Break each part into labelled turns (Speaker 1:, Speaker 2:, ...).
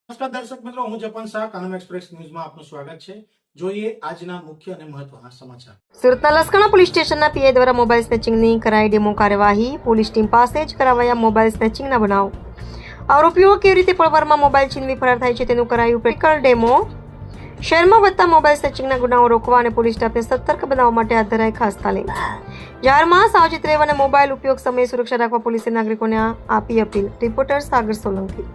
Speaker 1: નમસ્કાર દર્શક મિત્રો, હું જપન શાહ, કાનમ એક્સપ્રેસ ન્યૂઝમાં આપનું સ્વાગત છે। જોઈએ આજના મુખ્ય અને મહત્વના સમાચાર।
Speaker 2: સુરતના લસકાણા પોલીસ સ્ટેશનના પીઆઈ દ્વારા મોબાઈલ સ્નેચિંગની કરાઈ ડેમો કાર્યવાહી। પોલીસ ટીમ પાસે જ કરાવાયા મોબાઈલ સ્નેચિંગના બનાવ। આરોપીઓ કેવી રીતે પળવારમાં મોબાઈલ છીનવી ફરાર થાય છે તેનું કરાયું પ્રેક્ટિકલ ડેમો। શહેરમાં વધતા મોબાઈલ સ્નેચિંગના ગુનાઓ રોકવા અને પોલીસ સ્ટાફને સતર્ક બનાવવા માટે હાથ ધરાઈ ખાસ તાલીમ। જાહેરમાં સાવચેત રહેવા અને મોબાઈલ ઉપયોગ સમયે સુરક્ષા રાખવા પોલીસે નાગરિકોને આપી અપીલ। રિપોર્ટર સાગર સોલંકી।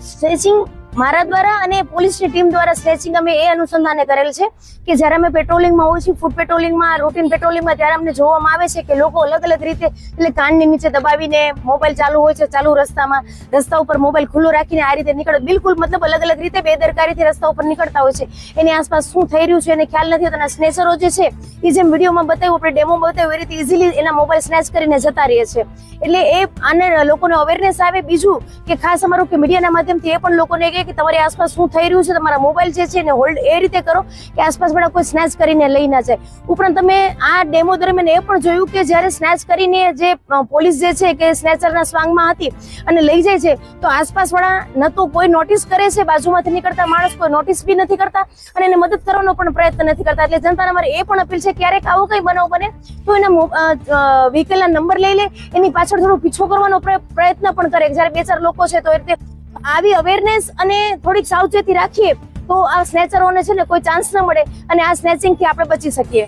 Speaker 3: સ્નેચિંગ મારા દ્વારા અને પોલીસની ટીમ દ્વારા સ્નેચિંગ અમે એ અનુસંધાને કરેલ છે કે જ્યારે અમે પેટ્રોલિંગમાં હોઈએ છીએ, ફૂડ પેટ્રોલિંગમાં, રૂટીન પેટ્રોલિંગમાં, ત્યારે અમને જોવામાં આવે છે કે લોકો અલગ અલગ રીતે એટલે કાનની નીચે દબાવીને મોબાઈલ ચાલુ હોય છે, ચાલુ રસ્તા ઉપર મોબાઈલ ખુલ્લો રાખીને આ રીતે નીકળે, બિલકુલ મતલબ અલગ અલગ રીતે બેદરકારીથી રસ્તા ઉપર નીકળતા હોય છે। એની આસપાસ શું થઈ રહ્યું છે એને ખ્યાલ નથી હોતો। સ્નેચરો જે છે એ જેમ વિડીયોમાં બતાવ્યું, આપણે ડેમોમાં બતાવ્યું એ રીતે ઇઝીલી એના મોબાઈલ સ્નેચ કરીને જતા રહે છે। એટલે એ આને લોકોને અવેરનેસ આવે। બીજું કે ખાસ અમારું કે મીડિયાના માધ્યમથી એ પણ લોકોને કહે કે તમારી આસપાસ શું થઈ રહ્યું છે, તમારા મોબાઈલ જે છે એને હોલ્ડ એ રીતે કરો કે આસપાસ વાળા કોઈ સ્નેચ કરીને લઈ ના જાય। ઉપરાંત તમે આ ડેમો દરમિયાન એ પણ જોયું કે જ્યારે સ્નેચ કરીને જે પોલીસ જે છે કે સ્નેચરના સ્વાંગમાં હતી અને લઈ જાય છે તો આસપાસ વાળા ન તો કોઈ નોટિસ કરે છે, બાજુમાંથી નીકળતા માણસ કોઈ નોટિસ બી નથી કરતા અને એને મદદ કરવાનો પણ પ્રયત્ન નથી કરતા। એટલે જનતાને અમારે એ પણ અપીલ છે ક્યારેક આવો કઈ બનાવ બને તો એના વ્હીકલના નંબર લઈ લે, એની પાછળ થોડો પીછો કરવાનો પ્રયત્ન પણ કરે। જ્યારે બે ચાર લોકો છે તો એ રીતે આવી અવેરનેસ અને થોડીક સાવચેતી રાખીએ તો આ સ્નેચરોને છે ને કોઈ ચાન્સ ન મળે અને આ સ્નેચિંગથી આપણે બચી શકીએ।